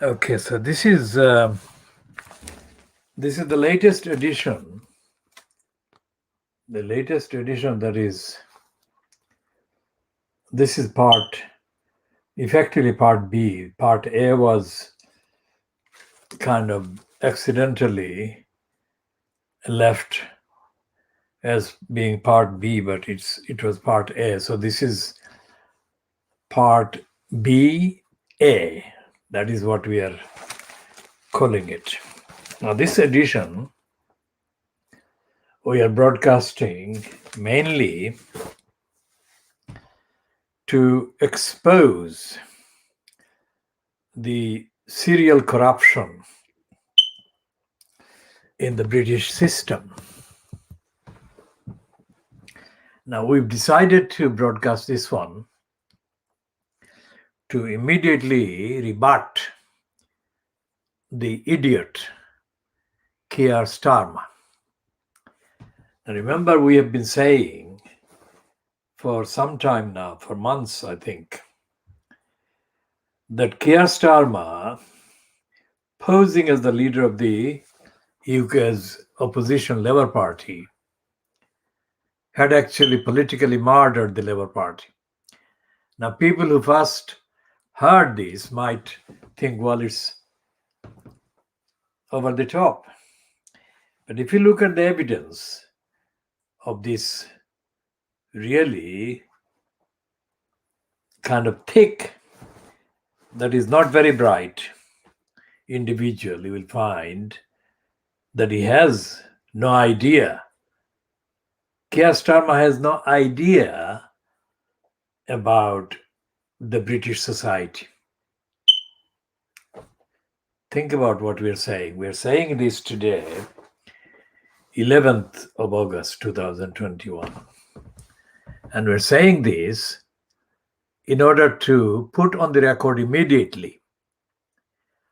Okay, so this is the latest edition. The latest edition, that is, this is effectively part B. Part A was kind of accidentally left as being part B, but it was part A. So this is part B A. That is what we are calling it. Now, this edition, we are broadcasting mainly to expose the serial corruption in the British system. Now, we've decided to broadcast this one to immediately rebut the idiot Keir Starmer. Now, remember, we have been saying for some time now, for months, I think, that Keir Starmer, posing as the leader of the UK's opposition Labour Party, had actually politically murdered the Labour Party. Now, people who first heard this might think, well, it's over the top. But if you look at the evidence of this really kind of thick, that is not very bright individual, you will find that he has no idea. Keir Starmer has no idea about the British society. Think about what we are saying. We are saying this today, 11th of August 2021. And we're saying this in order to put on the record immediately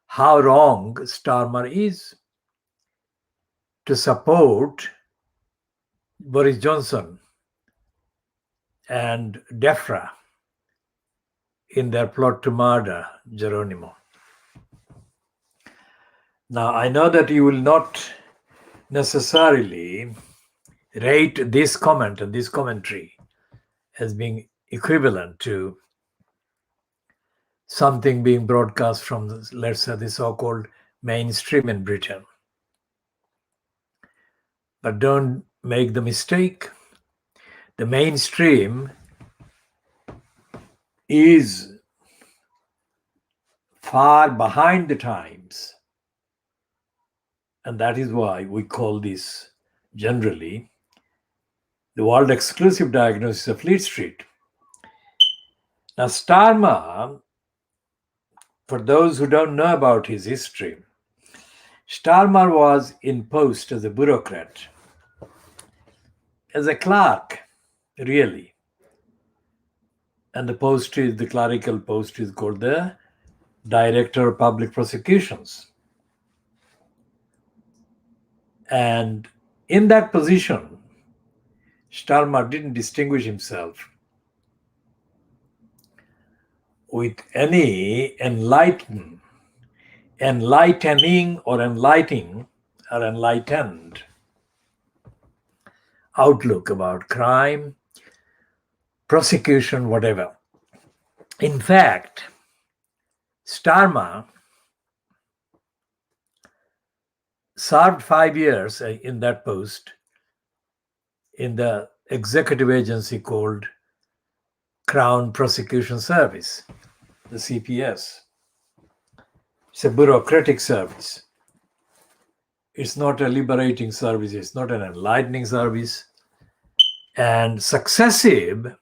how wrong Starmer is to support Boris Johnson and DEFRA in their plot to murder Geronimo. Now, I know that you will not necessarily rate this comment and this commentary as being equivalent to something being broadcast from, let's say, the so-called mainstream in Britain. But don't make the mistake. The mainstream is far behind the times. And that is why we call this generally the world exclusive diagnosis of Fleet Street. Now, Starmer, for those who don't know about his history, Starmer was in post as a bureaucrat, as a clerk, really. And the clerical post is called the Director of Public Prosecutions. And in that position, Starmer didn't distinguish himself with any enlightening or enlightening or enlightened outlook about crime, prosecution, whatever. In fact, Starmer served 5 years in that post in the executive agency called Crown Prosecution Service, the CPS. It's a bureaucratic service. It's not a liberating service. It's not an enlightening service. And successive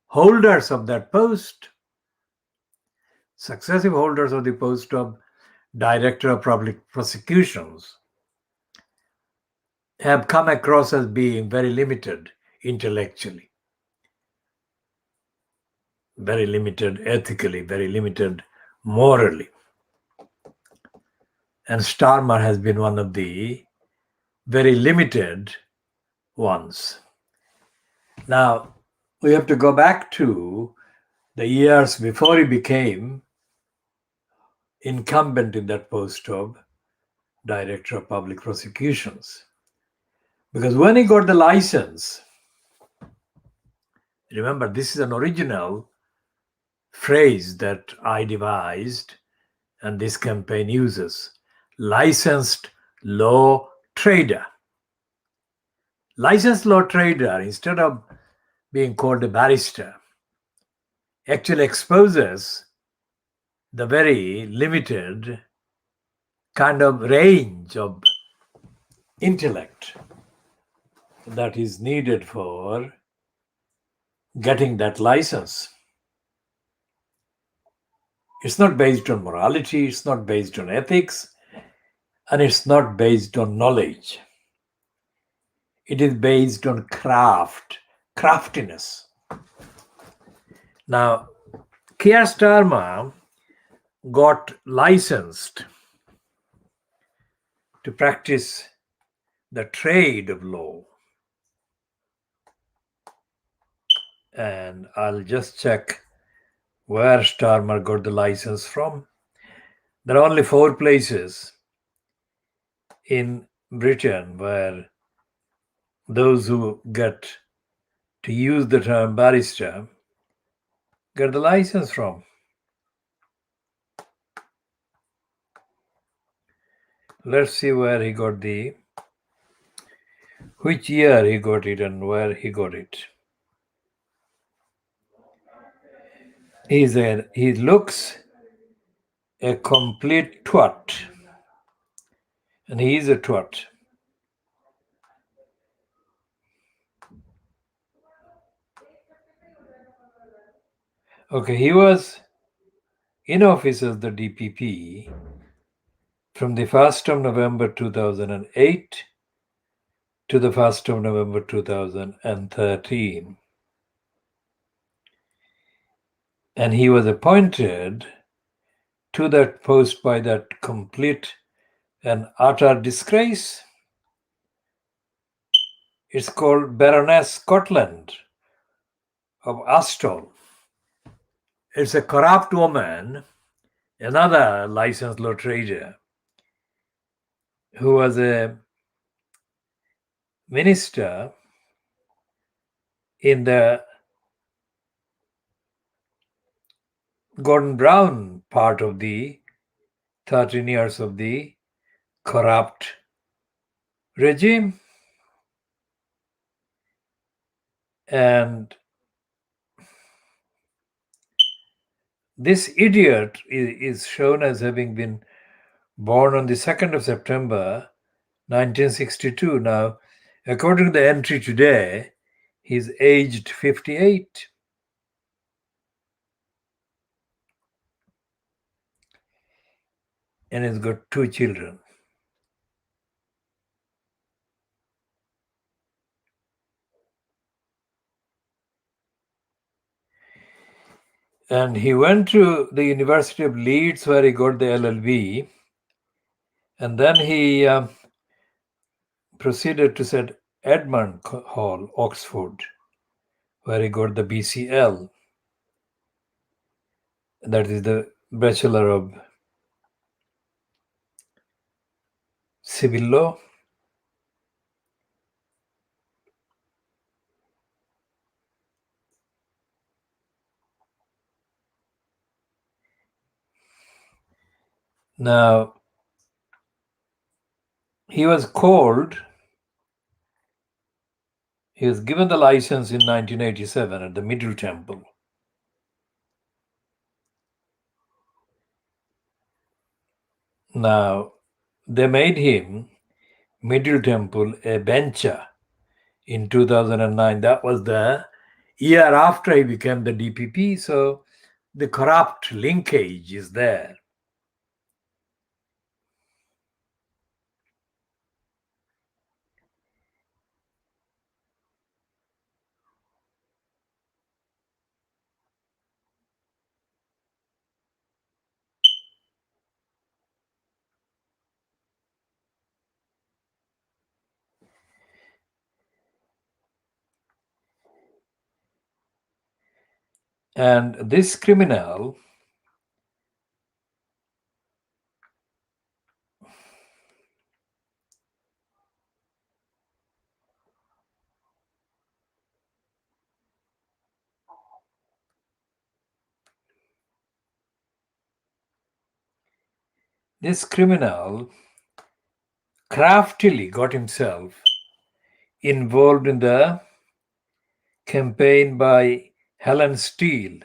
holders of that post, successive holders of the post of Director of Public Prosecutions, have come across as being very limited intellectually, very limited ethically, very limited morally. And Starmer has been one of the very limited ones. Now, we have to go back to the years before he became incumbent in that post of Director of Public Prosecutions. Because when he got the license, remember, this is an original phrase that I devised and this campaign uses: licensed law trader. Licensed law trader, instead of being called a barrister, actually exposes the very limited kind of range of intellect that is needed for getting that license. It's not based on morality, it's not based on ethics, and it's not based on knowledge. It is based on craftiness. Now, Keir Starmer got licensed to practice the trade of law. And I'll just check where Starmer got the license from. There are only 4 places in Britain where those who get to use the term barrister get the license from. Let's see where he got which year he got it and where he got it. He looks a complete twat, and he is a twat. Okay, he was in office as the DPP from the 1st of November 2008 to the 1st of November 2013. And he was appointed to that post by that complete and utter disgrace. It's called Baroness Scotland of Astol. It's a corrupt woman, another licensed law trader, who was a minister in the Gordon Brown part of the 13 years of the corrupt regime. And this idiot is shown as having been born on the 2nd of September 1962. Now, according to the entry today, he's aged 58. And he's got 2 children. And he went to the University of Leeds, where he got the LLB. And then he proceeded to St. Edmund Hall, Oxford, where he got the BCL. That is the Bachelor of Civil Law. Now, he was given the license in 1987 at the Middle Temple. Now, they made him, Middle Temple, a bencher in 2009. That was the year after he became the DPP. So the corrupt linkage is there. And this criminal This criminal craftily got himself involved in the campaign by Helen Steele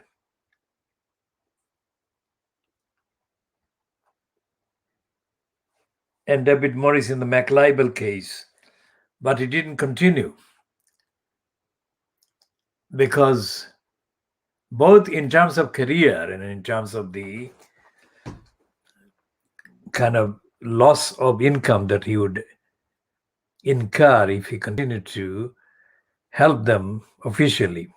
and David Morris in the McLibel case, but he didn't continue because both in terms of career and in terms of the kind of loss of income that he would incur if he continued to help them officially.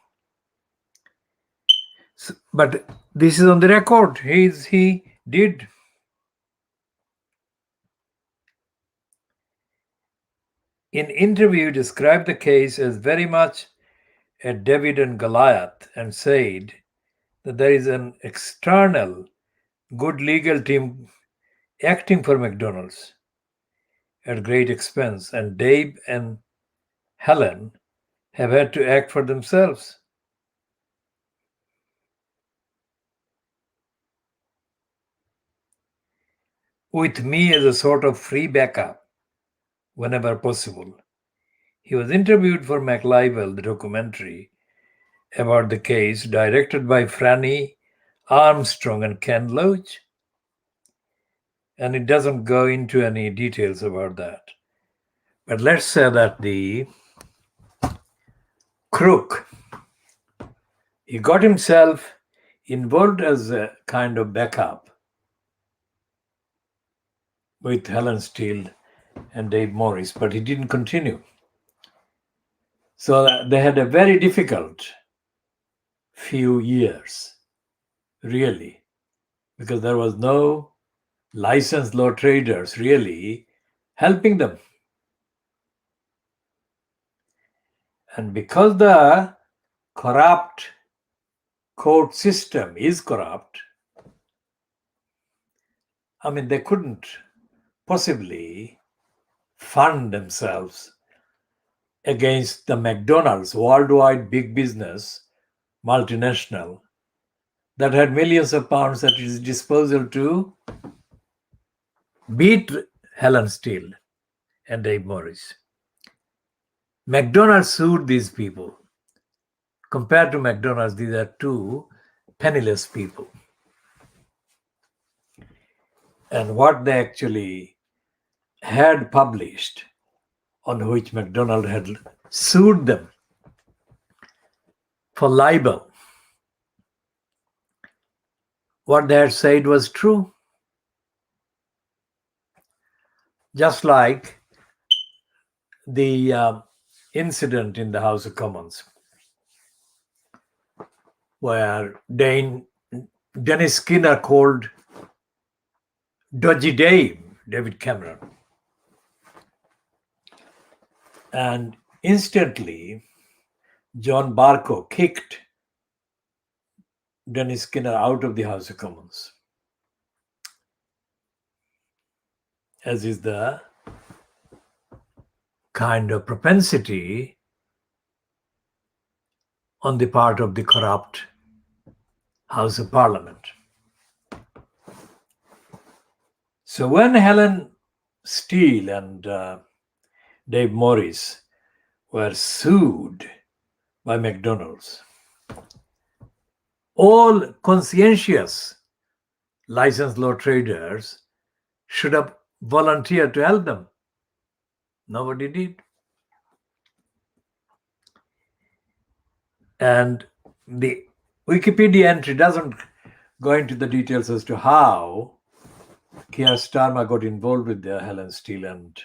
But this is on the record. He did. In interview, described the case as very much a David and Goliath and said that there is an external good legal team acting for McDonald's at great expense, and Dave and Helen have had to act for themselves. With me as a sort of free backup whenever possible. He was interviewed for McLibel, the documentary about the case, directed by Franny Armstrong and Ken Loach. And it doesn't go into any details about that. But let's say that the crook, he got himself involved as a kind of backup with Helen Steele and Dave Morris, but he didn't continue. So they had a very difficult few years, really, because there was no licensed law traders really helping them. And because the corrupt court system is corrupt, I mean, they couldn't possibly fund themselves against the McDonald's, worldwide big business, multinational, that had millions of pounds at its disposal to beat Helen Steele and Dave Morris. McDonald's sued these people. Compared to McDonald's, these are two penniless people. And what they actually had published, on which McDonald had sued them for libel, what they had said was true. Just like the incident in the House of Commons, where Dennis Skinner called Dodgy David Cameron. And instantly, John Barco kicked Dennis Skinner out of the House of Commons, as is the kind of propensity on the part of the corrupt House of Parliament. So when Helen Steele and Dave Morris were sued by McDonald's, all conscientious licensed law traders should have volunteered to help them. Nobody did. And the Wikipedia entry doesn't go into the details as to how Keir Starmer got involved with the Helen Steele and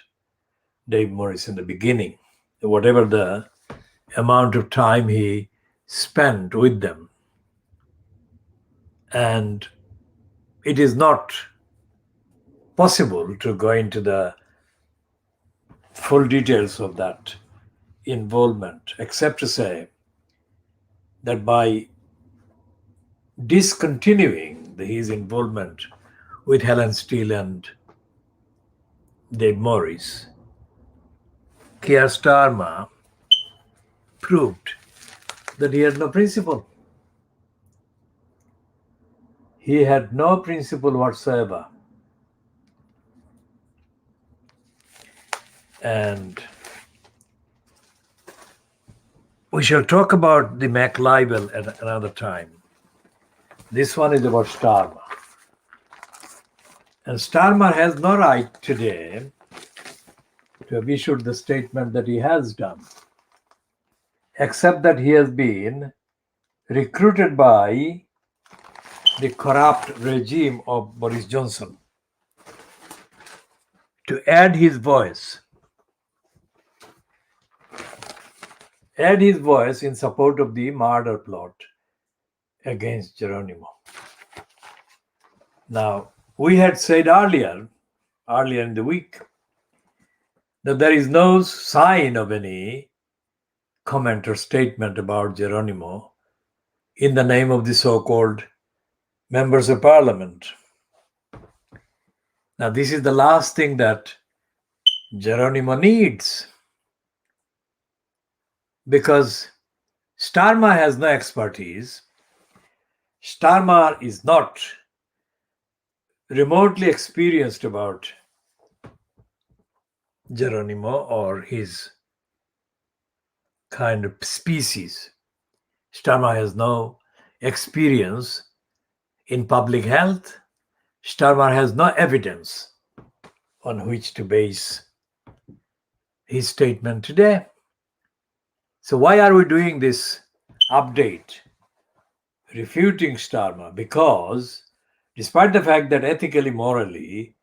Dave Morris in the beginning, whatever the amount of time he spent with them. And it is not possible to go into the full details of that involvement, except to say that by discontinuing his involvement with Helen Steele and Dave Morris, Keir Starmer proved that he had no principle. He had no principle whatsoever And we shall talk about the Mac libel at another time. This one is about Starmer. And Starmer has no right today to have issued the statement that he has done, except that he has been recruited by the corrupt regime of Boris Johnson to add his voice in support of the murder plot against Geronimo. Now, we had said earlier in the week, that there is no sign of any comment or statement about Geronimo in the name of the so-called members of parliament. Now, this is the last thing that Geronimo needs, because Starmer has no expertise. Starmer is not remotely experienced about Geronimo or his kind of species. Starmer has no experience in public health. Starmer has no evidence on which to base his statement today. So why are we doing this update refuting Starmer? Because despite the fact that ethically, morally,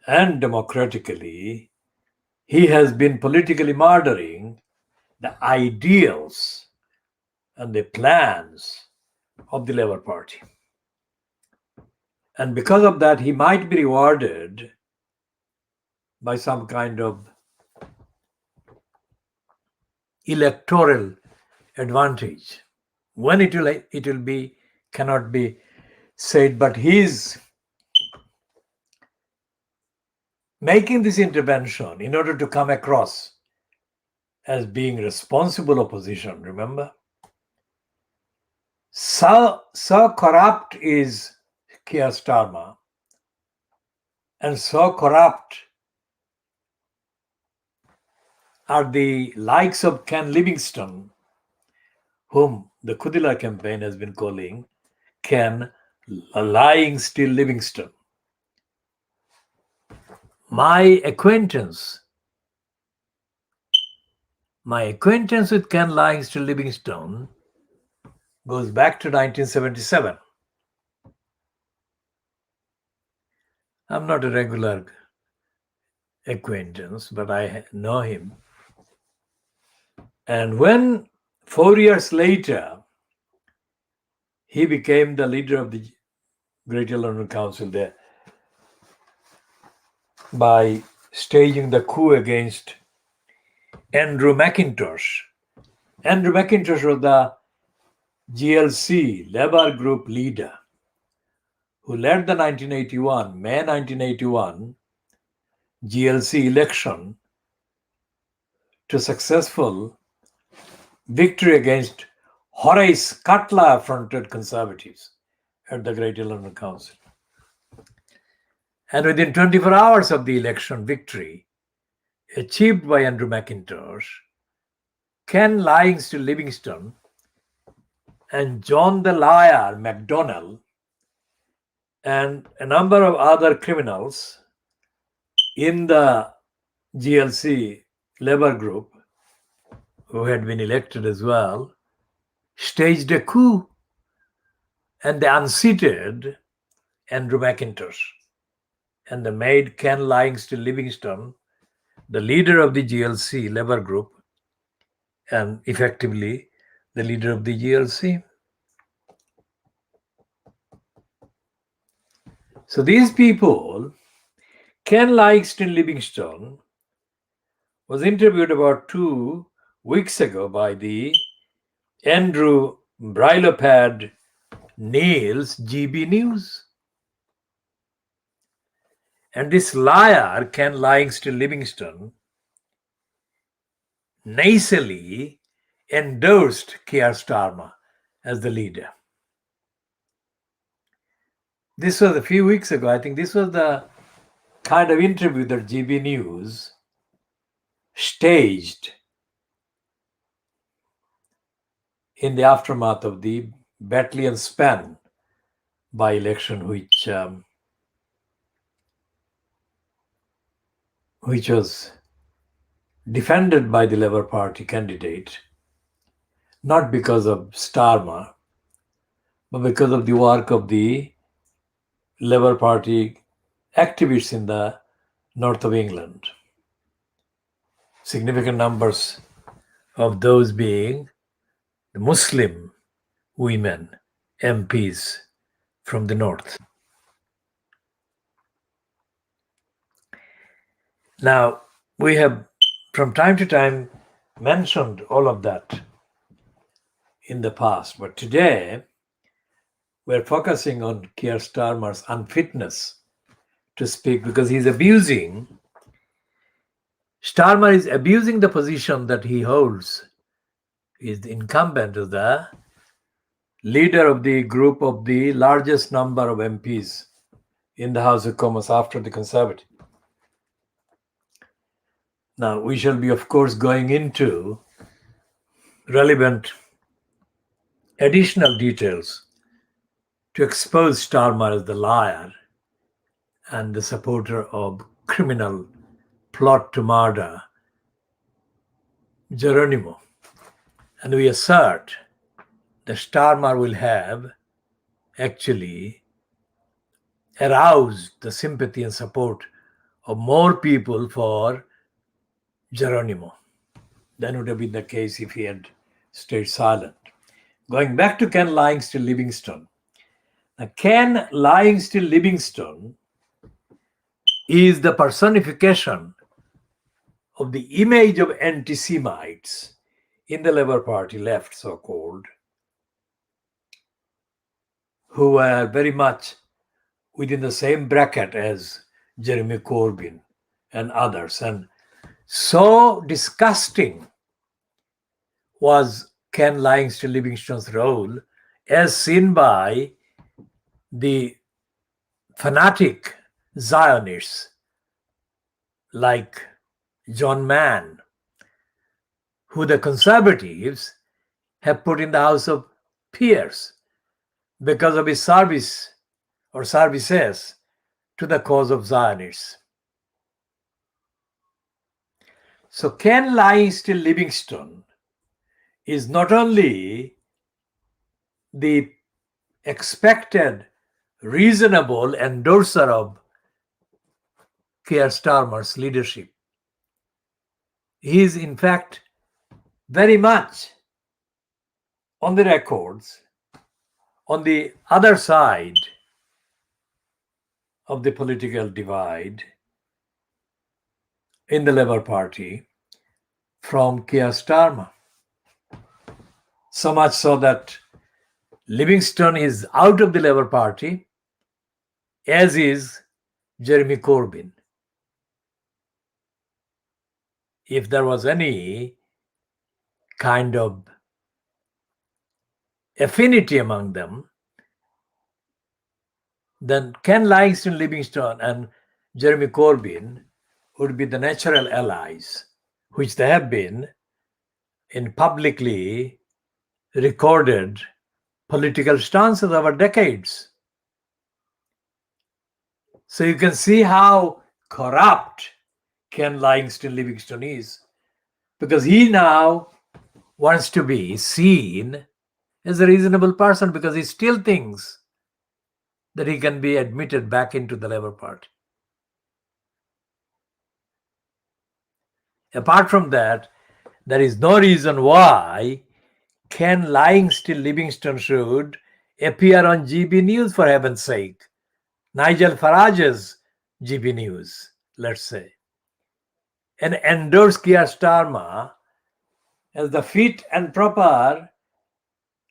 and democratically, he has been politically murdering the ideals and the plans of the Labour Party. And because of that, he might be rewarded by some kind of electoral advantage. When it will be, cannot be said, but he's making this intervention in order to come across as being responsible opposition, remember? So corrupt is Keir Starmer, and so corrupt are the likes of Ken Livingstone, whom the KhoodeelaarTV campaign has been calling Ken lying still Livingstone. My acquaintance with Ken lying still Livingstone goes back to 1977. I'm not a regular acquaintance, but I know him. And when 4 years later, he became the leader of the Greater London Council there by staging the coup against Andrew McIntosh. Andrew McIntosh was the GLC Labour Group leader who led the May 1981 GLC election to successful victory against Horace Cutler-fronted Conservatives at the Greater London Council. And within 24 hours of the election victory achieved by Andrew McIntosh, Ken lying still Livingstone and John the Liar MacDonald and a number of other criminals in the GLC Labour Group, who had been elected as well, staged a coup, and they unseated Andrew McIntosh, and they made Ken lying still Livingstone the leader of the GLC Labour Group and effectively the leader of the GLC. So these people, Ken lying still Livingstone was interviewed about 2 weeks ago by the Andrew Brilopad Neil's GB News. And this liar, Ken lying still Livingstone, nasally endorsed Keir Starmer as the leader. This was a few weeks ago. I think this was the kind of interview that GB News staged in the aftermath of the Battalion Span by-election, which was defended by the Labour Party candidate, not because of Starmer, but because of the work of the Labour Party activists in the north of England. Significant numbers of those being the Muslim women MPs from the north. Now, we have from time to time mentioned all of that in the past, but today we're focusing on Keir Starmer's unfitness to speak because Starmer is abusing the position that he holds. He is the incumbent of the leader of the group of the largest number of MPs in the House of Commons after the Conservative. Now, we shall be, of course, going into relevant additional details to expose Starmer as the liar and the supporter of criminal plot to murder Geronimo. And we assert that Starmer will have actually aroused the sympathy and support of more people for Geronimo than would have been the case if he had stayed silent. Going back to Ken Lyingstone Livingstone. Now, Ken Lyingstone Livingstone is the personification of the image of anti-Semites in the Labour Party left, so-called, who were very much within the same bracket as Jeremy Corbyn and others. And so disgusting was Ken Lyingstone Livingstone's role as seen by the fanatic Zionists like John Mann, who the Conservatives have put in the House of Peers because of his service or services to the cause of Zionists. So Ken Lyingstone Livingstone is not only the expected, reasonable endorser of Keir Starmer's leadership. He is, in fact, very much on the records on the other side of the political divide in the Labour Party from Keir Starmer. So much so that Livingstone is out of the Labour Party, as is Jeremy Corbyn. If there was any kind of affinity among them, then Ken Lyingstone Livingstone and Jeremy Corbyn would be the natural allies, which they have been in publicly recorded political stances over decades. So you can see how corrupt Ken Lyingstone Livingstone is, because he now wants to be seen as a reasonable person because he still thinks that he can be admitted back into the Labour Party. Apart from that, there is no reason why Ken Lyingstone Livingstone should appear on GB News, for heaven's sake. Nigel Farage's GB News, let's say, and endorse Keir Starmer as the fit and proper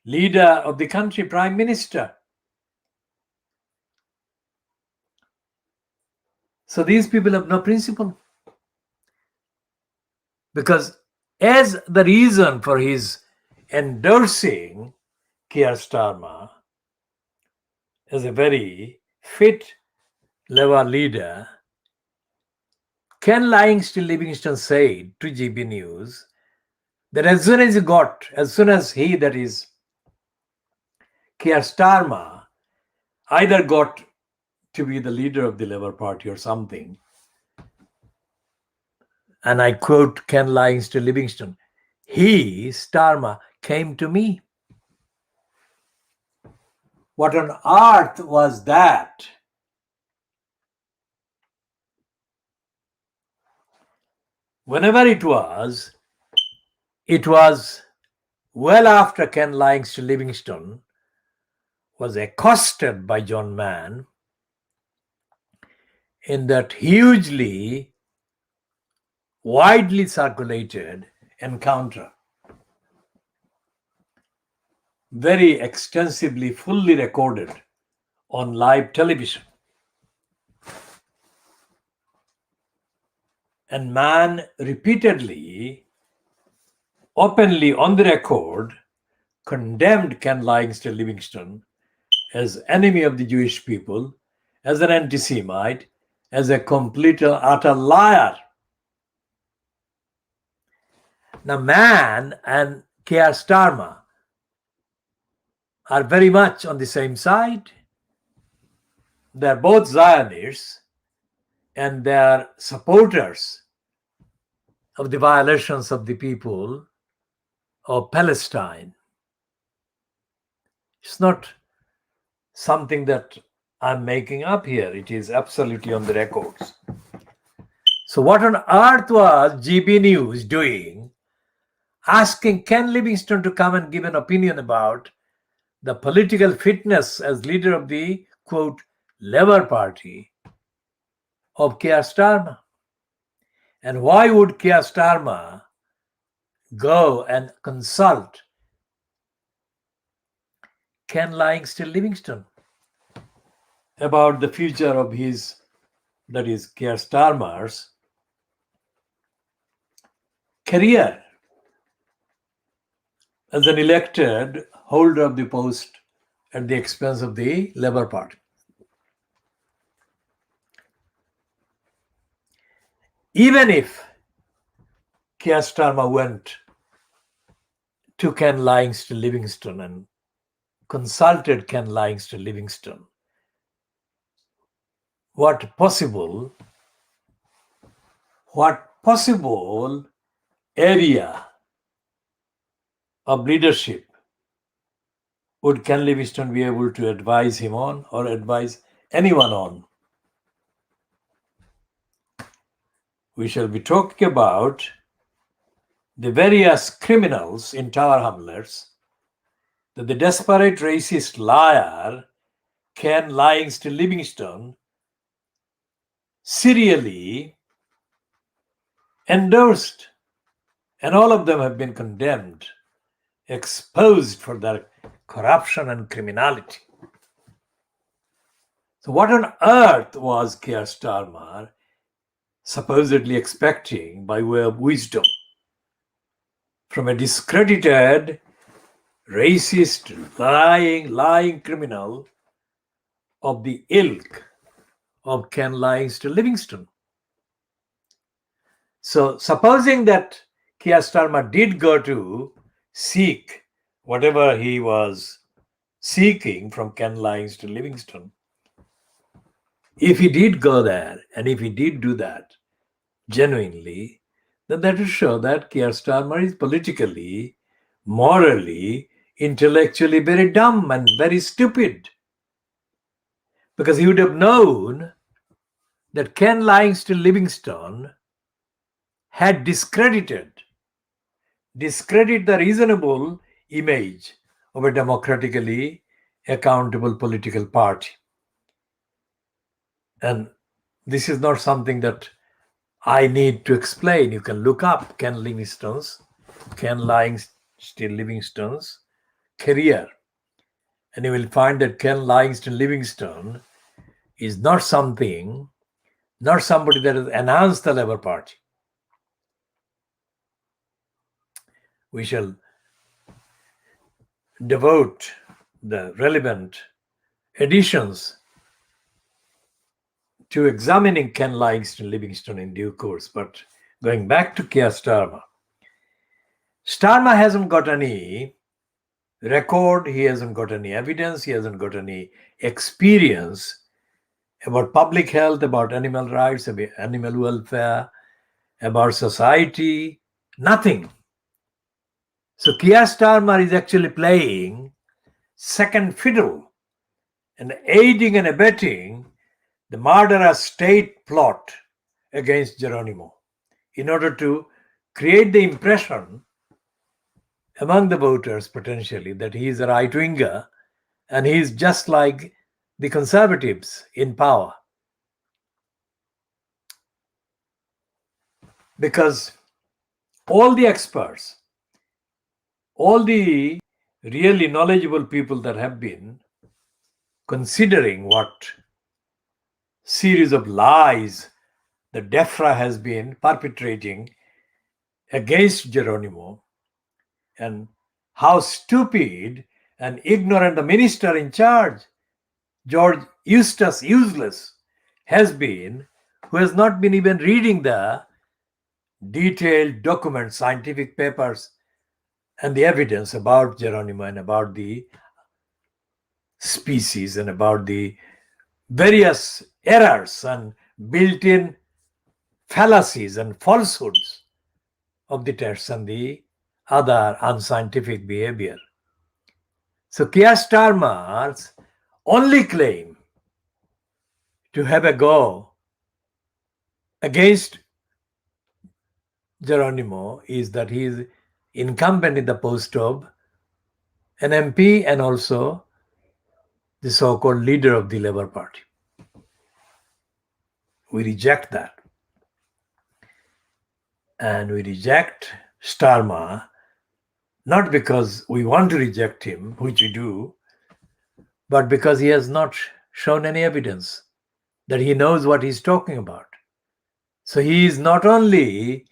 leader of the country, Prime Minister. So these people have no principle. Because as the reason for his endorsing Keir Starmer as a very fit Labour leader, Ken Livingstone said to GB News that as soon as he, that is Keir Starmer, either got to be the leader of the Labour Party or something, and I quote Ken Livingstone, he, Starmer, came to me. What on earth was that? Whenever it was well after Ken Livingstone was accosted by John Mann in that hugely, widely circulated encounter, very extensively, fully recorded on live television. And Mann repeatedly, openly on the record, condemned Ken Livingstone as enemy of the Jewish people, as an anti-Semite, as a complete and utter liar. Now, Mann and Keir Starmer are very much on the same side. They're both Zionists, and they are supporters of the violations of the people of Palestine. It's not something that I'm making up here. It is absolutely on the records. So what on earth was GB News doing, asking Ken Livingstone to come and give an opinion about the political fitness as leader of the, quote, Labour Party of Keir Starmer? And why would Keir Starmer go and consult Ken Livingstone about the future of his, that is Keir Starmer's, career as an elected holder of the post at the expense of the Labour Party? Even if Keir Starmer went to Ken Livingstone and consulted Ken Livingstone, what possible area of leadership would Ken Livingstone be able to advise him on, or advise anyone on? We shall be talking about the various criminals in Tower Hamlets that the desperate racist liar Ken Livingstone serially endorsed, and all of them have been condemned, exposed for their corruption and criminality. So what on earth was Keir Starmer supposedly expecting by way of wisdom from a discredited, racist, lying criminal of the ilk of Ken Livingstone? So supposing that Keir Starmer did go to seek whatever he was seeking from Ken Livingstone, if he did go there and if he did do that genuinely, then that would show that Keir Starmer is politically, morally, intellectually very dumb and very stupid. Because he would have known that Ken Livingstone had discredited the reasonable image of a democratically accountable political party. And this is not something that I need to explain. You can look up Ken Livingstone's career, and you will find that Ken Livingstone is not somebody that has announced the Labour Party. We shall devote the relevant editions to examining Ken Livingstone in due course. But going back to Keir Starmer, Starmer hasn't got any record, he hasn't got any evidence, he hasn't got any experience about public health, about animal rights, about animal welfare, about society, nothing. So Keir Starmer is actually playing second fiddle and aiding and abetting the murderous state plot against Geronimo in order to create the impression among the voters potentially that he is a right-winger and he is just like the conservatives in power. Because all the experts, all the really knowledgeable people that have been considering what series of lies that DEFRA has been perpetrating against Geronimo and how stupid and ignorant the minister in charge, George Eustace Useless, has been, who has not been even reading the detailed documents, scientific papers, and the evidence about Geronimo and about the species and about the various errors and built-in fallacies and falsehoods of the tests and the other unscientific behavior. So Keir Starmer's only claim to have a go against Geronimo is that he is incumbent in the post of an MP and also the so-called leader of the Labour Party. We reject that. And we reject Starmer not because we want to reject him, which we do, but because he has not shown any evidence that he knows what he's talking about. So he is not only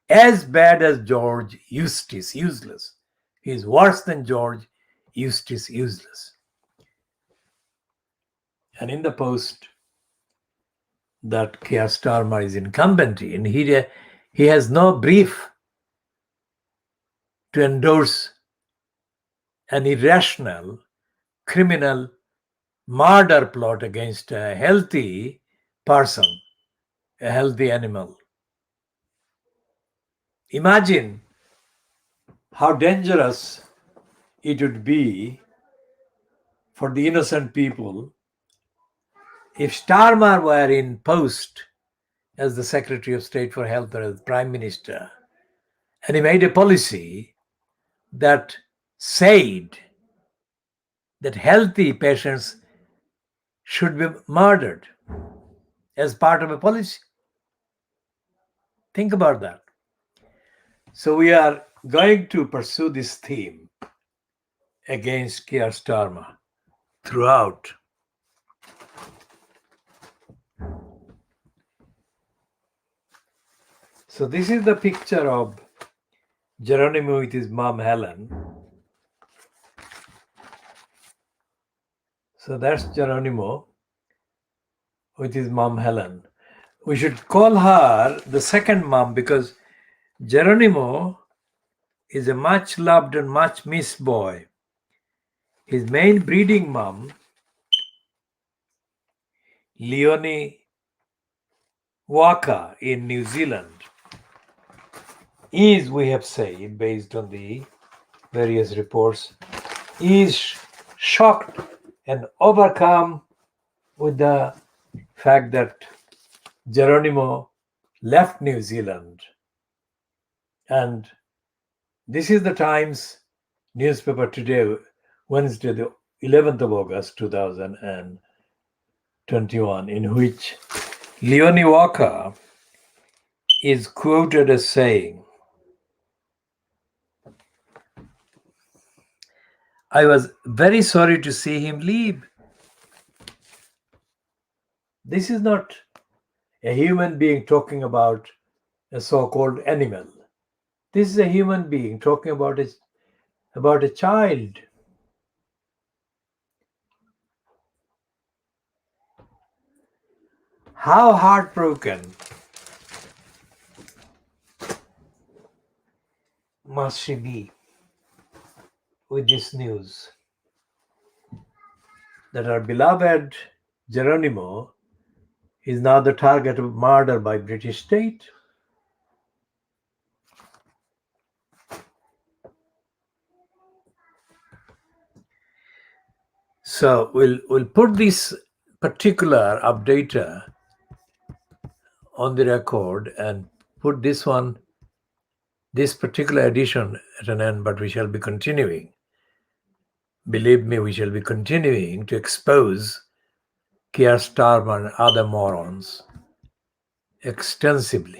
as bad as George Eustace Useless, he is worse than George Eustace Useless. And in the post that Keir Starmer is incumbent in, he has no brief to endorse an irrational criminal murder plot against a healthy person, a healthy animal. Imagine how dangerous it would be for the innocent people if Starmer were in post as the Secretary of State for Health or as Prime Minister, and he made a policy that said that healthy patients should be murdered as part of a policy. Think about that. So we are going to pursue this theme against Keir Starmer throughout. So this is the picture of Geronimo with his mom Helen. So that's Geronimo with his mom Helen. We should call her the second mom because Geronimo is a much loved and much missed boy. His main breeding mom, Leonie Walker in New Zealand, is, we have said, based on the various reports, is shocked and overcome with the fact that Geronimo left New Zealand. And this is the Times newspaper today, Wednesday, the 11th of August, 2021, in which Leonie Walker is quoted as saying, "I was very sorry to see him leave. This is not a human being talking about a so-called animal. This is a human being talking about a child. How heartbroken must she be with this news that our beloved Geronimo is now the target of murder by British state? So we'll put this particular updater on the record and put this particular edition at an end, but we shall be continuing. Believe me, we shall be continuing to expose Keir Starmer and other morons extensively.